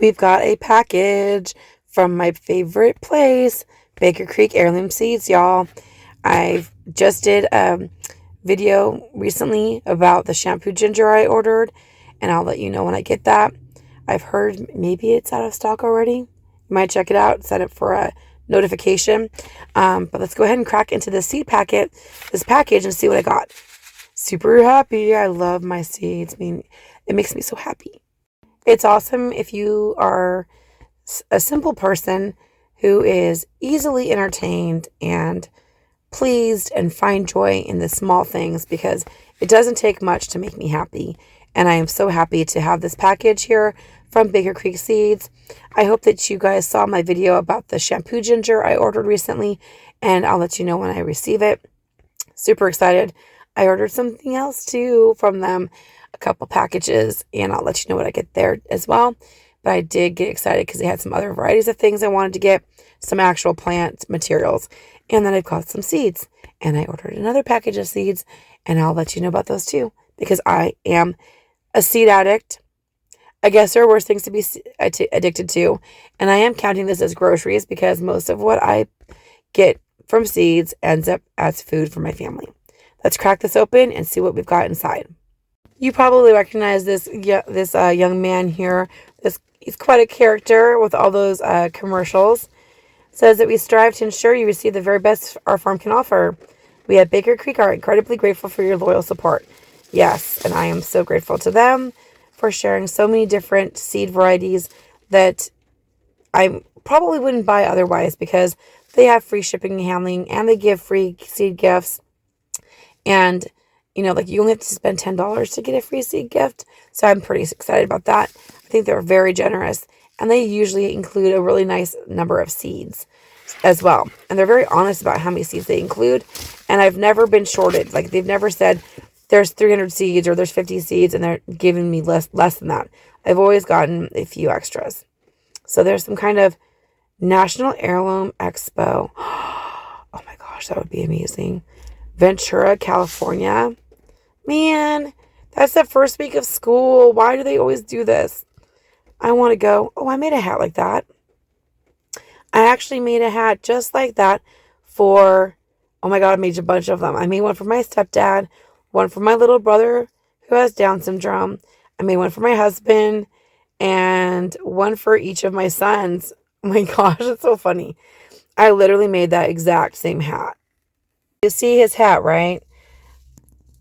We've got a package from my favorite place, Baker Creek Heirloom Seeds, y'all. I just did a video recently about the shampoo ginger I ordered, and I'll let you know when I get that. I've heard maybe it's out of stock already. You might check it out, set it for a notification. But let's go ahead and crack into this package, and see what I got. Super happy. I love my seeds. I mean, it makes me so happy. It's awesome if you are a simple person who is easily entertained and pleased and find joy in the small things, because it doesn't take much to make me happy. And I am so happy to have this package here from Baker Creek Seeds. I hope that you guys saw my video about the shampoo ginger I ordered recently, and I'll let you know when I receive it. Super excited. I ordered something else too from them, a couple packages, and I'll let you know what I get there as well. But I did get excited because they had some other varieties of things I wanted to get, some actual plant materials, and then I've got some seeds, and I ordered another package of seeds, and I'll let you know about those too, because I am a seed addict. I guess there are worse things to be addicted to, and I am counting this as groceries because most of what I get from seeds ends up as food for my family. Let's crack this open and see what we've got inside. You probably recognize this young man here. He's quite a character with all those commercials. It says that we strive to ensure you receive the very best our farm can offer. We at Baker Creek are incredibly grateful for your loyal support. Yes, and I am so grateful to them for sharing so many different seed varieties that I probably wouldn't buy otherwise, because they have free shipping and handling, and they give free seed gifts. And like, you only have to spend $10 to get a free seed gift. So I'm pretty excited about that. I think they're very generous, and they usually include a really nice number of seeds as well. And they're very honest about how many seeds they include. And I've never been shorted. Like, they've never said there's 300 seeds or there's 50 seeds and they're giving me less than that. I've always gotten a few extras. So there's some kind of National Heirloom Expo. Oh my gosh, that would be amazing. Ventura, California. Man, that's the first week of school. Why do they always do this? I want to go. Oh, I made a hat like that. I actually made a hat just like that for, oh my God, I made a bunch of them. I made one for my stepdad, one for my little brother who has Down syndrome. I made one for my husband, and one for each of my sons. Oh my gosh, it's so funny. I literally made that exact same hat. You see his hat, right?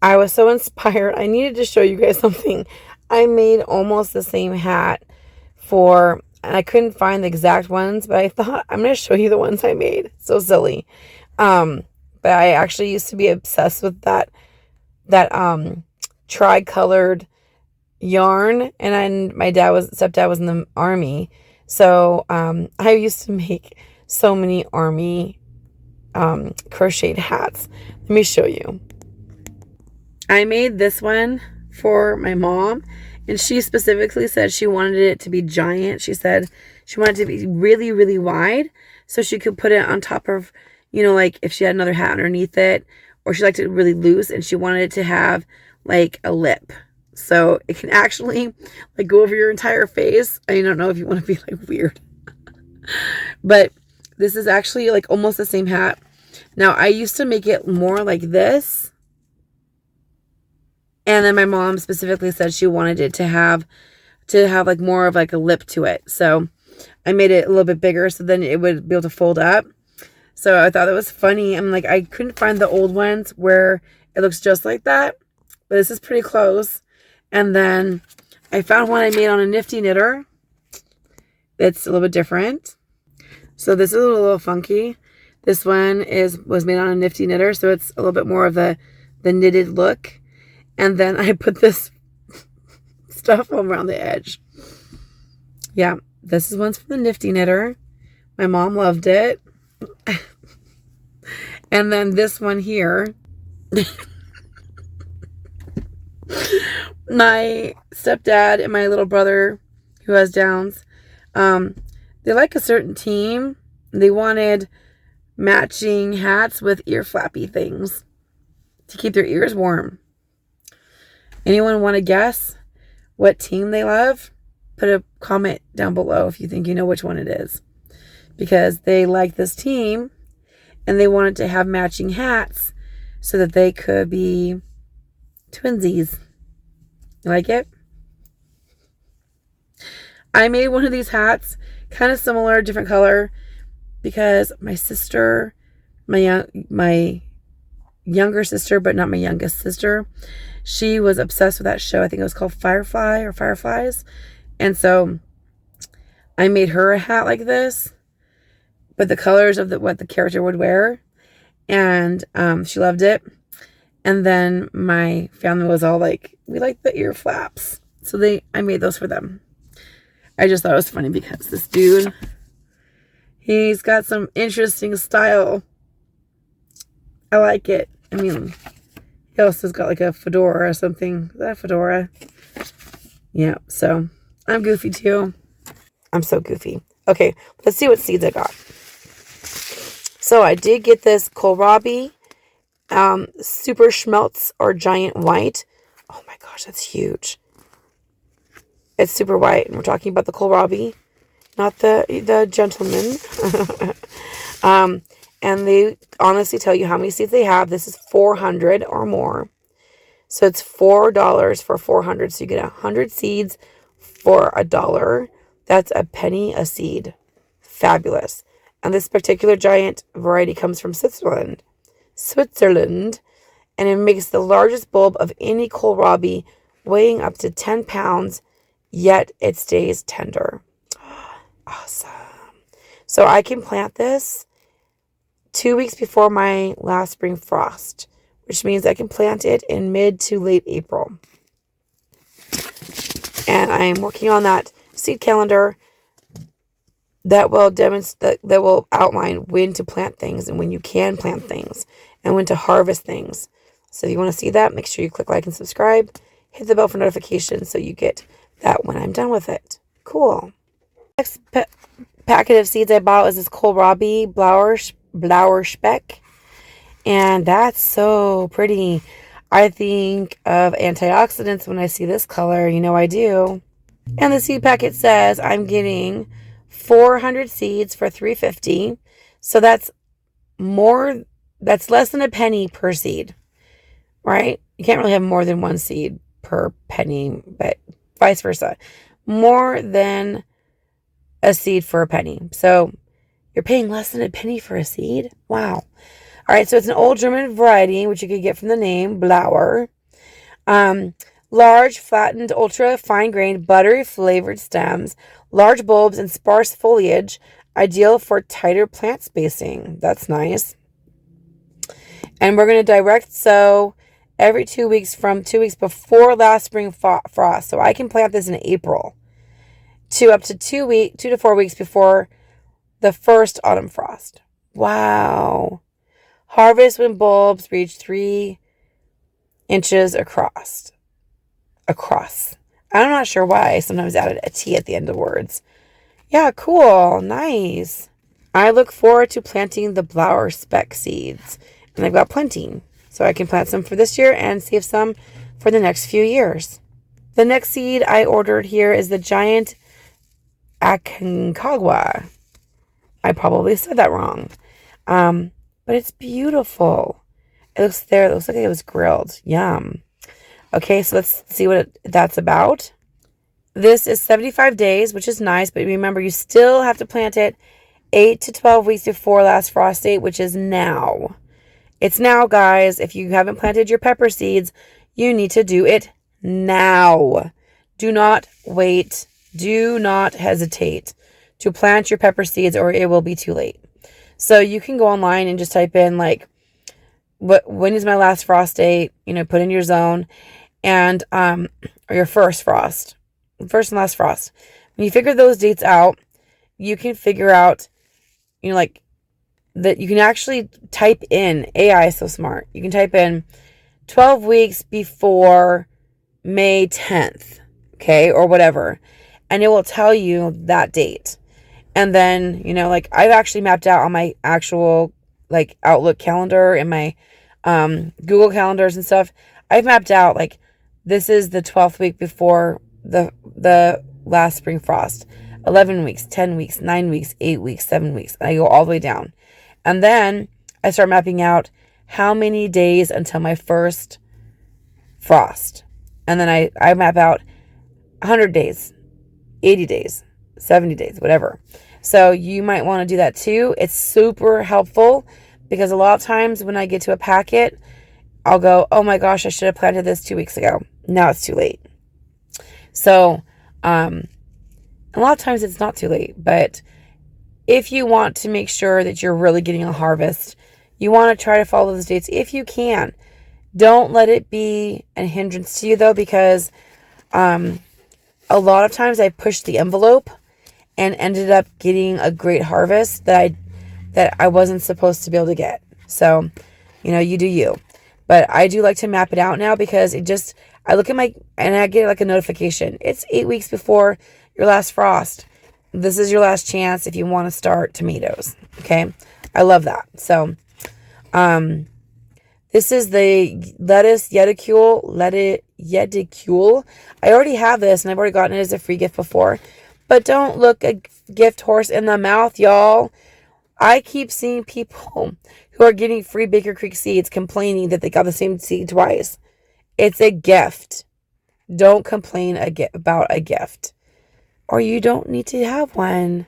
I was so inspired. I needed to show you guys something. I made almost the same hat and I couldn't find the exact ones, but I thought I'm going to show you the ones I made. So silly. But I actually used to be obsessed with that tri-colored yarn, and my stepdad was in the army. So I used to make so many army crocheted hats. Let me show you. I made this one for my mom, and she specifically said she wanted it to be giant. She said she wanted it to be really, really wide so she could put it on top of, like if she had another hat underneath it, or she liked it really loose and she wanted it to have like a lip. So it can actually like go over your entire face. I don't know if you want to be like weird. But this is actually like almost the same hat. Now, I used to make it more like this. And then my mom specifically said she wanted it to have like more of like a lip to it. So I made it a little bit bigger so then it would be able to fold up. So I thought it was funny. I'm like, I couldn't find the old ones where it looks just like that. But this is pretty close. And then I found one I made on a nifty knitter. It's a little bit different. So this is a little funky. This one was made on a nifty knitter, so it's a little bit more of the knitted look. And then I put this stuff around the edge. Yeah, this is one's from the nifty knitter. My mom loved it. And then this one here. My stepdad and my little brother who has Downs, they like a certain team. They wanted matching hats with ear flappy things to keep their ears warm. Anyone want to guess what team they love? put a comment down below if you think you know which one it is. Because they like this team and they wanted to have matching hats so that they could be twinsies. You like it? I made one of these hats, kind of similar, different color, because my sister, my younger sister, but not my youngest sister, she was obsessed with that show. I think it was called Firefly or Fireflies. And so I made her a hat like this, but the colors of what the character would wear. And she loved it. And then my family was all like, we like the ear flaps. So I made those for them. I just thought it was funny because this dude, he's got some interesting style. I like it. I mean, he also has got like a fedora or something. Is that a fedora? Yeah, so I'm goofy too. I'm so goofy. Okay, let's see what seeds I got. So I did get this Kohlrabi Super Schmelz or Giant White. Oh my gosh, that's huge. It's super white, and we're talking about the Kohlrabi, not the gentleman. And they honestly tell you how many seeds they have. This is 400 or more. So it's $4 for 400. So you get 100 seeds for $1. That's a penny a seed. Fabulous. And this particular giant variety comes from Switzerland. And it makes the largest bulb of any kohlrabi, weighing up to 10 pounds, yet it stays tender. Awesome. So I can plant this 2 weeks before my last spring frost, which means I can plant it in mid to late April. And I am working on that seed calendar that will demonstrate, that will outline when to plant things and when you can plant things and when to harvest things. So if you want to see that, make sure you click like and subscribe. Hit the bell for notifications so you get that when I'm done with it. Cool. Next packet of seeds I bought was this Kohlrabi Blauer Speck. And that's so pretty. I think of antioxidants when I see this color. You know I do. And the seed packet says I'm getting 400 seeds for $3.50. So that's less than a penny per seed. Right? You can't really have more than one seed per penny, but vice versa. More than a seed for a penny. So you're paying less than a penny for a seed? Wow. All right, so it's an old German variety, which you could get from the name Blauer. Large, flattened, ultra fine-grained, buttery flavored stems, large bulbs, and sparse foliage, ideal for tighter plant spacing. That's nice. And we're going to direct sow every 2 weeks from 2 weeks before last spring frost. So I can plant this in April to up to 2 to 4 weeks before the first autumn frost. Wow. Harvest when bulbs reach 3 inches across. I'm not sure why I sometimes added a T at the end of words. Yeah, cool. Nice. I look forward to planting the Blauer Speck seeds. And I've got plenty. So I can plant some for this year and save some for the next few years. The next seed I ordered here is the giant Aconcagua. I probably said that wrong. But it's beautiful. It looks like it was grilled. Yum. Okay, so let's see what that's about. This is 75 days, which is nice. But remember, you still have to plant it 8 to 12 weeks before last frost date, which is now. It's now, guys. If you haven't planted your pepper seeds, you need to do it now. Do not wait. Do not hesitate to plant your pepper seeds or it will be too late. So you can go online and just type in like, when is my last frost date? Put in your zone and, or your first and last frost. When you figure those dates out, you can figure out, that you can actually type in, AI is so smart. You can type in 12 weeks before May 10th, okay, or whatever. And it will tell you that date. And then, I've actually mapped out on my actual, Outlook calendar and my Google calendars and stuff. I've mapped out, this is the 12th week before the last spring frost. 11 weeks, 10 weeks, 9 weeks, 8 weeks, 7 weeks. And I go all the way down. And then I start mapping out how many days until my first frost. And then I map out 100 days, 80 days, 70 days, whatever. So you might want to do that too. It's super helpful because a lot of times when I get to a packet, I'll go, oh my gosh, I should have planted this 2 weeks ago. Now it's too late. So, a lot of times it's not too late, but if you want to make sure that you're really getting a harvest, you want to try to follow those dates if you can. Don't let it be a hindrance to you though, because a lot of times I pushed the envelope and ended up getting a great harvest that I wasn't supposed to be able to get. So, you do you. But I do like to map it out now because I look at and I get like a notification. It's 8 weeks before your last frost. This is your last chance if you want to start tomatoes. Okay. I love that. So, this is the lettuce Yeticule. I already have this and I've already gotten it as a free gift before. But don't look a gift horse in the mouth, y'all. I keep seeing people who are getting free Baker Creek seeds complaining that they got the same seed twice. It's a gift. Don't complain about a gift. Or you don't need to have one.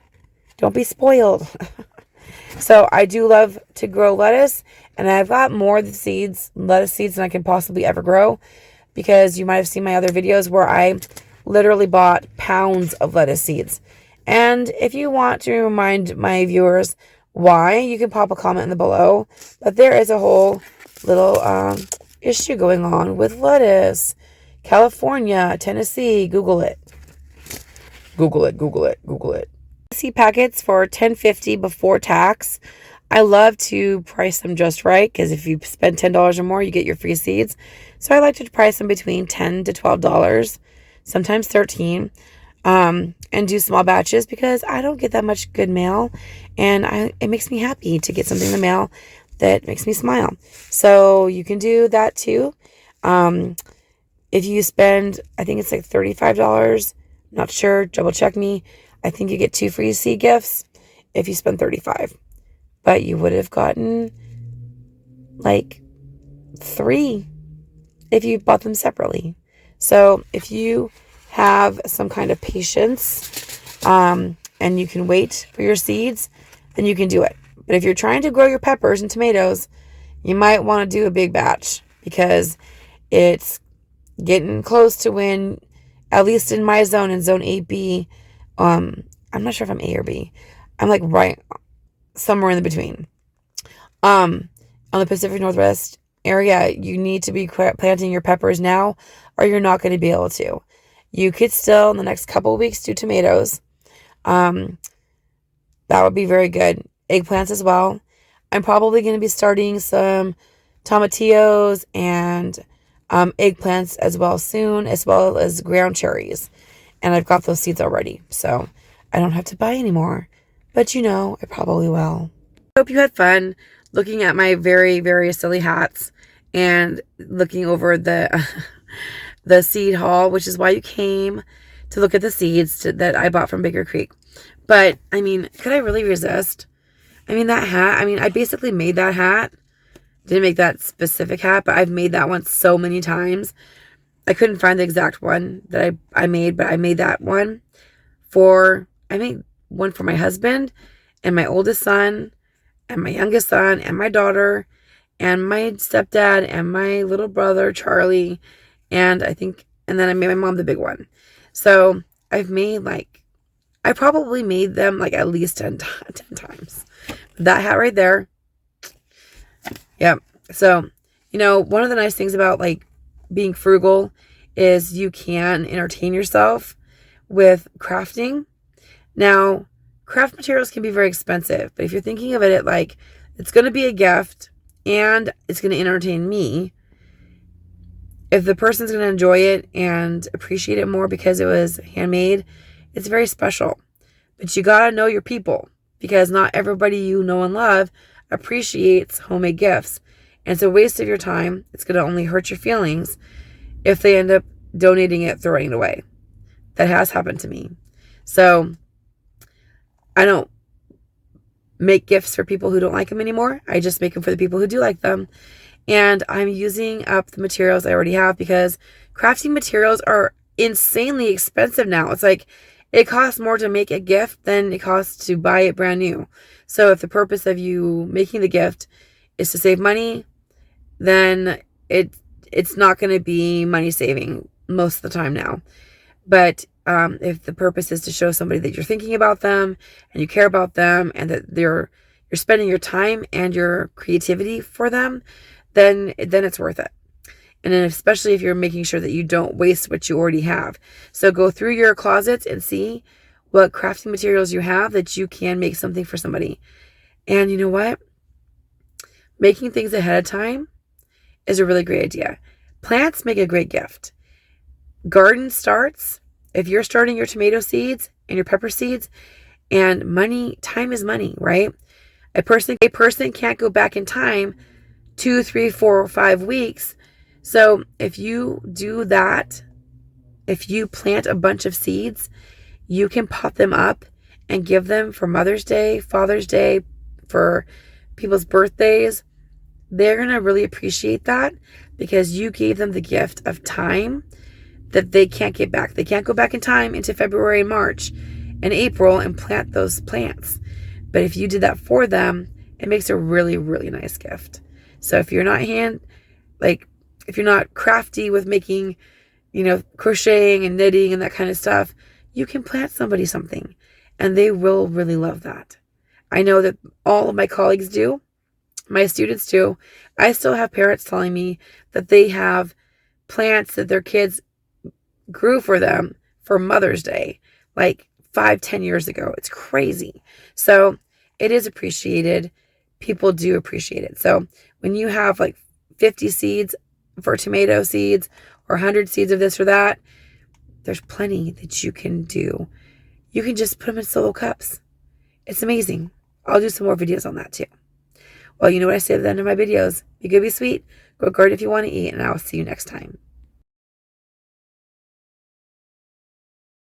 Don't be spoiled. So I do love to grow lettuce, and I've got more lettuce seeds than I can possibly ever grow, because you might have seen my other videos where I literally bought pounds of lettuce seeds. And if you want to remind my viewers why, you can pop a comment in the below. But there is a whole little issue going on with lettuce. California, Tennessee, Google it. Google it. Seed packets for $10.50 before tax. I love to price them just right, because if you spend $10 or more, you get your free seeds. So I like to price them between $10 to $12, sometimes $13, and do small batches because I don't get that much good mail, and it makes me happy to get something in the mail that makes me smile. So you can do that too. If you spend, I think it's like $35, not sure, double check me. I think you get 2 free seed gifts if you spend $35. But you would have gotten like 3 if you bought them separately. So if you have some kind of patience and you can wait for your seeds, then you can do it. But if you're trying to grow your peppers and tomatoes, you might want to do a big batch, because it's getting close to when, at least in my zone, in zone 8B, I'm not sure if I'm A or B. I'm like right somewhere in the between. On the Pacific Northwest area, you need to be planting your peppers now, or you're not going to be able to. You could still, in the next couple of weeks, do tomatoes. That would be very good. Eggplants as well. I'm probably going to be starting some tomatillos and eggplants as well soon, as well as ground cherries. And I've got those seeds already, so I don't have to buy any more. But I probably will. I hope you had fun looking at my very, very silly hats and looking over the the seed haul, which is why you came to look at the seeds that I bought from Baker Creek. But, could I really resist? That hat, I basically made that hat. Didn't make that specific hat, but I've made that one so many times. I couldn't find the exact one that I made, but I made that one I made one for my husband and my oldest son and my youngest son and my daughter and my stepdad and my little brother, Charlie, and then I made my mom the big one. So I probably made them like at least 10 times. That hat right there. Yeah. So, one of the nice things about being frugal is you can entertain yourself with crafting. Now, craft materials can be very expensive, but if you're thinking of it it's going to be a gift and it's going to entertain me, if the person's going to enjoy it and appreciate it more because it was handmade, it's very special. But you got to know your people, because not everybody you know and love appreciates homemade gifts. And it's a waste of your time. It's going to only hurt your feelings if they end up donating it, throwing it away. That has happened to me. So I don't make gifts for people who don't like them anymore. I just make them for the people who do like them. And I'm using up the materials I already have because crafting materials are insanely expensive now. It's like it costs more to make a gift than it costs to buy it brand new. So if the purpose of you making the gift is to save money, then it's not going to be money saving most of the time now. But if the purpose is to show somebody that you're thinking about them and you care about them and that you're spending your time and your creativity for them, then it's worth it. And then especially if you're making sure that you don't waste what you already have. So go through your closets and see what crafting materials you have that you can make something for somebody. And you know what? Making things ahead of time is a really great idea. Plants make a great gift. Garden starts, if you're starting your tomato seeds and your pepper seeds, and money, time is money, right? A person can't go back in time 2, 3, 4, or 5 weeks. So if you do that, if you plant a bunch of seeds, you can pot them up and give them for Mother's Day, Father's Day, for people's birthdays. They're going to really appreciate that because you gave them the gift of time that they can't get back. They can't go back in time into February and March and April and plant those plants. But if you did that for them, it makes a really, really nice gift. So if you're not if you're not crafty with making, crocheting and knitting and that kind of stuff, you can plant somebody something and they will really love that. I know that all of my colleagues do. My students do. I still have parents telling me that they have plants that their kids grew for them for Mother's Day, like 5-10 years ago. It's crazy. So it is appreciated. People do appreciate it. So when you have like 50 seeds for tomato seeds or 100 seeds of this or that, there's plenty that you can do. You can just put them in solo cups. It's amazing. I'll do some more videos on that too. Well, you know what I say at the end of my videos. Be good, be sweet. Go garden if you want to eat, and I'll see you next time.